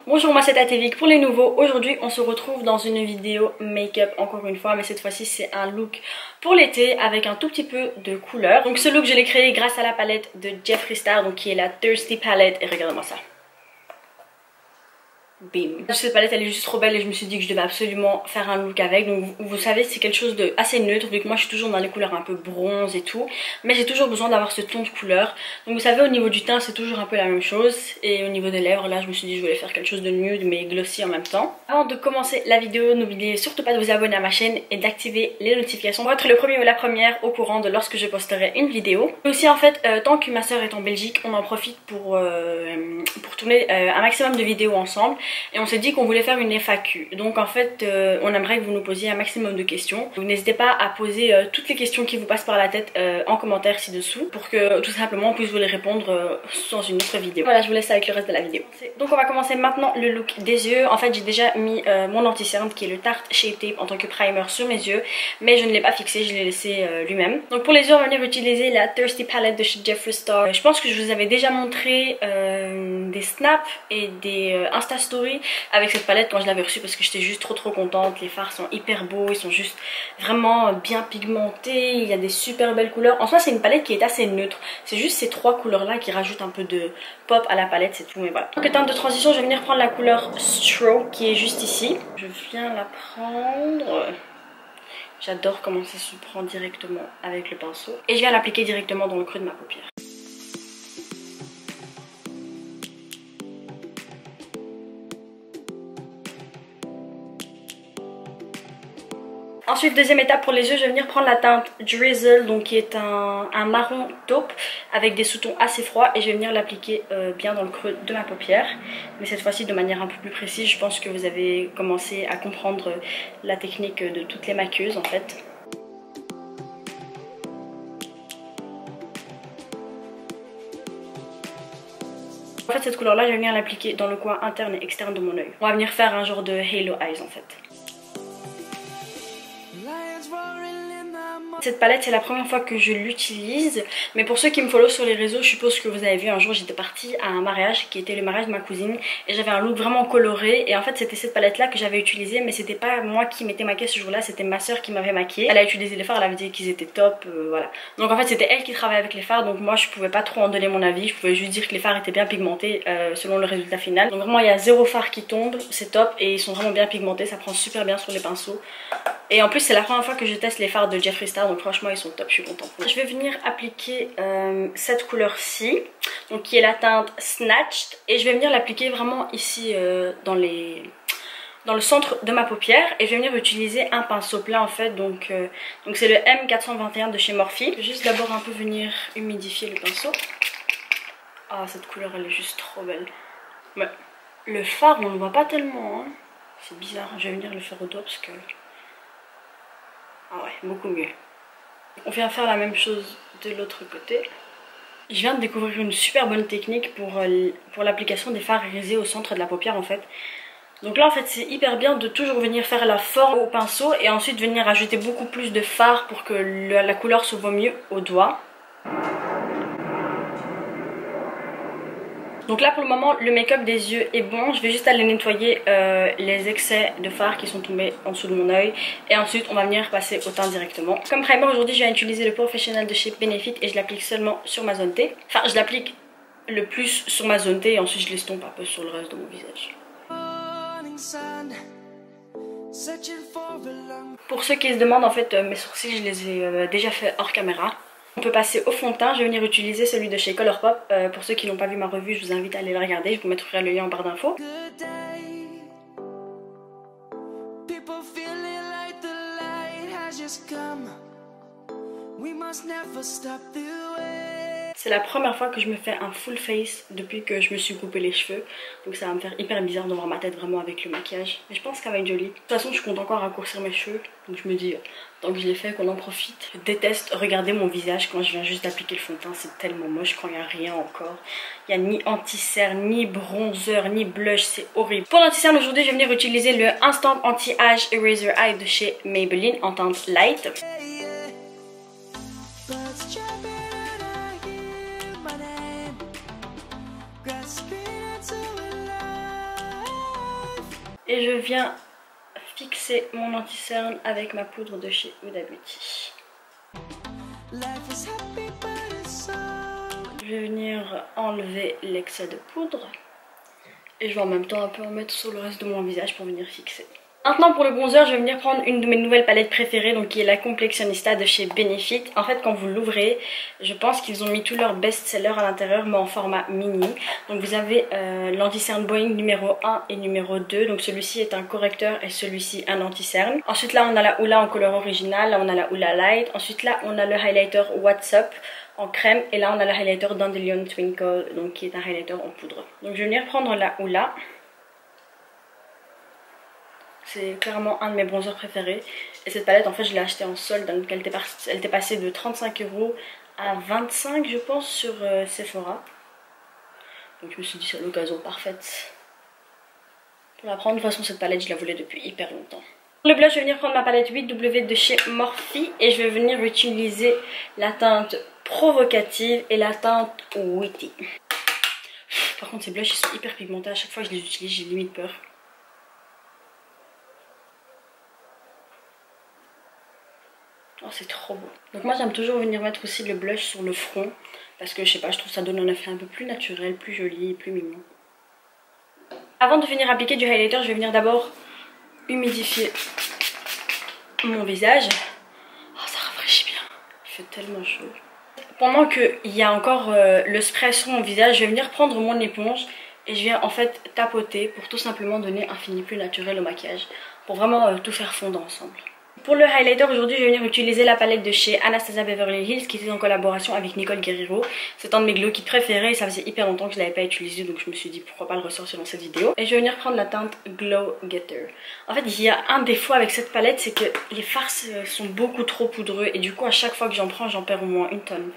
Bonjour, moi c'est Tatevic pour les nouveaux. Aujourd'hui on se retrouve dans une vidéo make-up encore une fois, mais cette fois-ci c'est un look pour l'été avec un tout petit peu de couleur. Donc ce look je l'ai créé grâce à la palette de Jeffree Star, donc qui est la Thirsty Palette, et regardez-moi ça. Bim. Cette palette elle est juste trop belle et je me suis dit que je devais absolument faire un look avec. Donc vous savez c'est quelque chose de assez neutre vu que moi je suis toujours dans les couleurs un peu bronze et tout, mais j'ai toujours besoin d'avoir ce ton de couleur. Donc vous savez au niveau du teint c'est toujours un peu la même chose, et au niveau des lèvres là je me suis dit je voulais faire quelque chose de nude mais glossy en même temps. Avant de commencer la vidéo, n'oubliez surtout pas de vous abonner à ma chaîne et d'activer les notifications pour être le premier ou la première au courant de lorsque je posterai une vidéo. Et aussi en fait tant que ma soeur est en Belgique, on en profite pour tourner un maximum de vidéos ensemble. Et on s'est dit qu'on voulait faire une FAQ. Donc en fait on aimerait que vous nous posiez un maximum de questions. Donc n'hésitez pas à poser toutes les questions qui vous passent par la tête en commentaire ci-dessous, pour que tout simplement on puisse vous les répondre dans une autre vidéo. Voilà, je vous laisse avec le reste de la vidéo. Donc on va commencer maintenant le look des yeux. En fait j'ai déjà mis mon anti-cerne qui est le Tarte Shape Tape en tant que primer sur mes yeux, mais je ne l'ai pas fixé, je l'ai laissé lui-même. Donc pour les yeux on va venir utiliser la Thirsty Palette de chez Jeffree Star. Je pense que je vous avais déjà montré des snaps et des Insta Stories avec cette palette quand je l'avais reçue, parce que j'étais juste trop contente. Les fards sont hyper beaux, ils sont juste vraiment bien pigmentés, il y a des super belles couleurs. En soi c'est une palette qui est assez neutre, c'est juste ces trois couleurs là qui rajoutent un peu de pop à la palette, c'est tout, mais voilà. Donc en teinte de transition je vais venir prendre la couleur Stroke qui est juste ici. Je viens la prendre, j'adore comment ça se prend directement avec le pinceau, et je viens l'appliquer directement dans le creux de ma paupière. Ensuite, deuxième étape pour les yeux, je vais venir prendre la teinte Drizzle, donc qui est un marron taupe avec des sous-tons assez froids, et je vais venir l'appliquer bien dans le creux de ma paupière, mais cette fois-ci de manière un peu plus précise. Je pense que vous avez commencé à comprendre la technique de toutes les maquilleuses en fait. En fait cette couleur là je vais venir l'appliquer dans le coin interne et externe de mon œil. On va venir faire un genre de halo eyes en fait. Cette palette c'est la première fois que je l'utilise, mais pour ceux qui me follow sur les réseaux, je suppose que vous avez vu un jour j'étais partie à un mariage qui était le mariage de ma cousine, et j'avais un look vraiment coloré, et en fait c'était cette palette là que j'avais utilisée, mais c'était pas moi qui m'étais maquillée ce jour là, c'était ma soeur qui m'avait maquillée. Elle a utilisé les fards, elle avait dit qu'ils étaient top, voilà. Donc en fait c'était elle qui travaillait avec les fards, donc moi je pouvais pas trop en donner mon avis, je pouvais juste dire que les fards étaient bien pigmentés selon le résultat final. Donc vraiment il y a zéro fard qui tombe, c'est top, et ils sont vraiment bien pigmentés, ça prend super bien sur les pinceaux. Et en plus c'est la première fois que je teste les fards de Jeffree Star, donc franchement ils sont top, je suis contente. Je vais venir appliquer cette couleur-ci, donc qui est la teinte Snatched, et je vais venir l'appliquer vraiment ici dans le centre de ma paupière, et je vais venir utiliser un pinceau plat en fait, donc c'est le M421 de chez Morphe. Je vais juste d'abord un peu venir humidifier le pinceau. Ah cette couleur elle est juste trop belle. Mais le fard on ne le voit pas tellement, hein. C'est bizarre, je vais venir le faire au doigt parce que... Ah ouais, beaucoup mieux. On vient faire la même chose de l'autre côté. Je viens de découvrir une super bonne technique pour l'application des fards irisés au centre de la paupière en fait. Donc là en fait c'est hyper bien de toujours venir faire la forme au pinceau et ensuite venir ajouter beaucoup plus de fard pour que la couleur se voit mieux au doigt. Donc là pour le moment le make-up des yeux est bon, je vais juste aller nettoyer les excès de fard qui sont tombés en dessous de mon oeil, et ensuite on va venir passer au teint directement. Comme primer aujourd'hui je vais utiliser le Professionnel de chez Benefit, et je l'applique seulement sur ma zone T. Enfin je l'applique le plus sur ma zone T et ensuite je l'estompe un peu sur le reste de mon visage. Pour ceux qui se demandent en fait mes sourcils je les ai déjà fait hors caméra. On peut passer au fond de teint, je vais venir utiliser celui de chez Colourpop. Pour ceux qui n'ont pas vu ma revue, je vous invite à aller le regarder, je vous mettrai le lien en barre d'infos. C'est la première fois que je me fais un full face depuis que je me suis coupé les cheveux. Donc ça va me faire hyper bizarre de voir ma tête vraiment avec le maquillage. Mais je pense qu'elle va être jolie. De toute façon je compte encore raccourcir mes cheveux. Donc je me dis, tant que je l'ai fait, qu'on en profite. Je déteste regarder mon visage quand je viens juste d'appliquer le fond de teint. C'est tellement moche quand il n'y a rien encore. Il n'y a ni anti-cerne, ni bronzer, ni blush. C'est horrible. Pour l'anti-cerne aujourd'hui je vais venir utiliser le Instant Anti-Age Eraser Eye de chez Maybelline en teinte light. Et je viens fixer mon anti-cerne avec ma poudre de chez Huda Beauty. Je vais venir enlever l'excès de poudre. Et je vais en même temps un peu en mettre sur le reste de mon visage pour venir fixer. Maintenant pour le bronzer, je vais venir prendre une de mes nouvelles palettes préférées, donc qui est la Complexionista de chez Benefit. En fait quand vous l'ouvrez, je pense qu'ils ont mis tous leurs best-sellers à l'intérieur mais en format mini. Donc vous avez l'anti-cerne Boeing numéro 1 et numéro 2. Donc celui-ci est un correcteur et celui-ci un anti-cerne. Ensuite là on a la Hoola en couleur originale, là on a la Hoola Light. Ensuite là on a le highlighter What's Up en crème et là on a le highlighter Dandelion Twinkle, donc qui est un highlighter en poudre. Donc je vais venir prendre la Hoola. C'est clairement un de mes bronzers préférés. Et cette palette en fait je l'ai achetée en solde, donc elle était passée de 35 € à 25 je pense sur Sephora. Donc je me suis dit c'est l'occasion parfaite pour la prendre. De toute façon cette palette je la voulais depuis hyper longtemps. Pour le blush je vais venir prendre ma palette 8W de chez Morphe et je vais venir utiliser la teinte provocative et la teinte witty. Par contre ces blushs ils sont hyper pigmentés, à chaque fois que je les utilise j'ai limite peur. Oh c'est trop beau. Donc moi j'aime toujours venir mettre aussi le blush sur le front. Parce que je sais pas, je trouve que ça donne un effet un peu plus naturel, plus joli, plus mignon. Avant de venir appliquer du highlighter, je vais venir d'abord humidifier mon visage. Oh ça rafraîchit bien, il fait tellement chaud. Pendant qu'il y a encore le spray sur mon visage, je vais venir prendre mon éponge. Et je viens en fait tapoter pour tout simplement donner un fini plus naturel au maquillage. Pour vraiment tout faire fondre ensemble. Pour le highlighter aujourd'hui je vais venir utiliser la palette de chez Anastasia Beverly Hills qui était en collaboration avec Nicole Guerriero. C'est un de mes glow kits préférés et ça faisait hyper longtemps que je ne l'avais pas utilisé, donc je me suis dit pourquoi pas le ressortir dans cette vidéo. Et je vais venir prendre la teinte Glow Getter. En fait il y a un défaut avec cette palette, c'est que les fards sont beaucoup trop poudreux et du coup à chaque fois que j'en prends j'en perds au moins une tonne.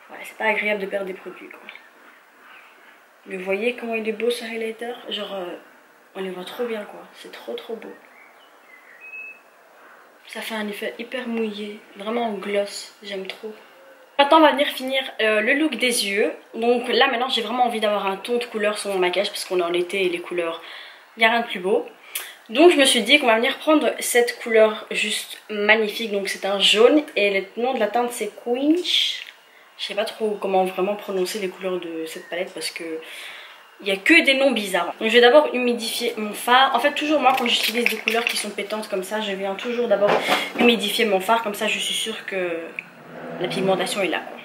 Voilà, c'est pas agréable de perdre des produits quoi. Mais vous voyez comment il est beau ce highlighter, genre on les voit trop bien quoi, c'est trop beau. Ça fait un effet hyper mouillé, vraiment en gloss, j'aime trop. Maintenant on va venir finir le look des yeux. Donc là maintenant j'ai vraiment envie d'avoir un ton de couleur sur mon maquillage parce qu'on est en été et les couleurs, il n'y a rien de plus beau. Donc je me suis dit qu'on va venir prendre cette couleur juste magnifique, donc c'est un jaune et le nom de la teinte c'est Quench. Je sais pas trop comment vraiment prononcer les couleurs de cette palette parce que il n'y a que des noms bizarres. Donc je vais d'abord humidifier mon fard. En fait toujours moi quand j'utilise des couleurs qui sont pétantes comme ça, je viens toujours d'abord humidifier mon fard. Comme ça je suis sûre que la pigmentation est là quoi.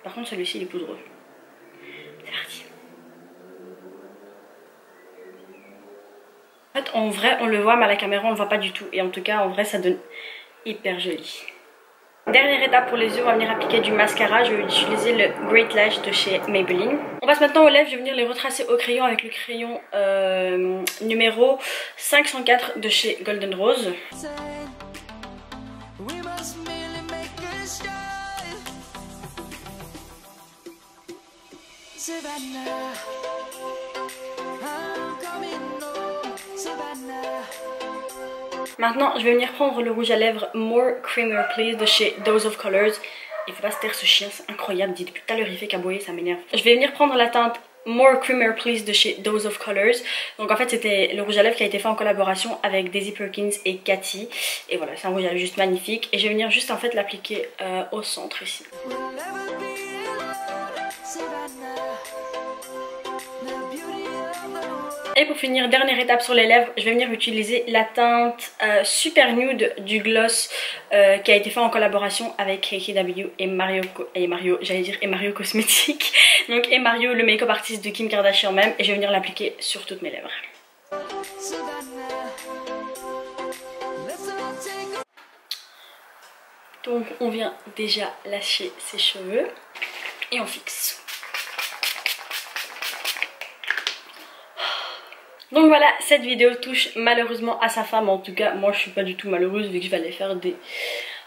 Par contre celui-ci il est poudreux. C'est parti. En fait en vrai on le voit mais à la caméra on le voit pas du tout. Et en tout cas en vrai ça donne hyper joli. Dernière étape pour les yeux, on va venir appliquer du mascara. Je vais utiliser le Great Lash de chez Maybelline. On passe maintenant aux lèvres, je vais venir les retracer au crayon avec le crayon numéro 504 de chez Golden Rose. Maintenant, je vais venir prendre le rouge à lèvres More Creamer Please de chez Dose of Colors. Il faut pas se taire ce chien, c'est incroyable. Dit depuis tout à l'heure il fait qu'aboyer, ça m'énerve. Je vais venir prendre la teinte More Creamer Please de chez Dose of Colors. Donc en fait c'était le rouge à lèvres qui a été fait en collaboration avec Daisy Perkins et Cathy. Et voilà, c'est un rouge à lèvres juste magnifique. Et je vais venir juste en fait l'appliquer au centre ici. Et pour finir, dernière étape sur les lèvres, je vais venir utiliser la teinte Super Nude du gloss qui a été fait en collaboration avec KKW et Mario Cosmetics. Donc et Mario, le make-up artiste de Kim Kardashian même. Et je vais venir l'appliquer sur toutes mes lèvres. Donc on vient déjà lâcher ses cheveux et on fixe. Donc voilà, cette vidéo touche malheureusement à sa fin, mais en tout cas moi je suis pas du tout malheureuse vu que je vais aller faire des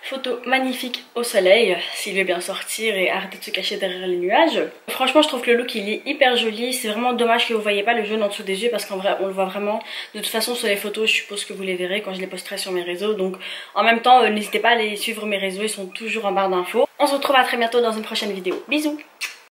photos magnifiques au soleil s'il veut bien sortir et arrêter de se cacher derrière les nuages. Franchement je trouve que le look il est hyper joli, c'est vraiment dommage que vous voyez pas le jaune en dessous des yeux parce qu'en vrai on le voit vraiment. De toute façon sur les photos je suppose que vous les verrez quand je les posterai sur mes réseaux, donc en même temps n'hésitez pas à aller suivre mes réseaux, ils sont toujours en barre d'infos. On se retrouve à très bientôt dans une prochaine vidéo, bisous.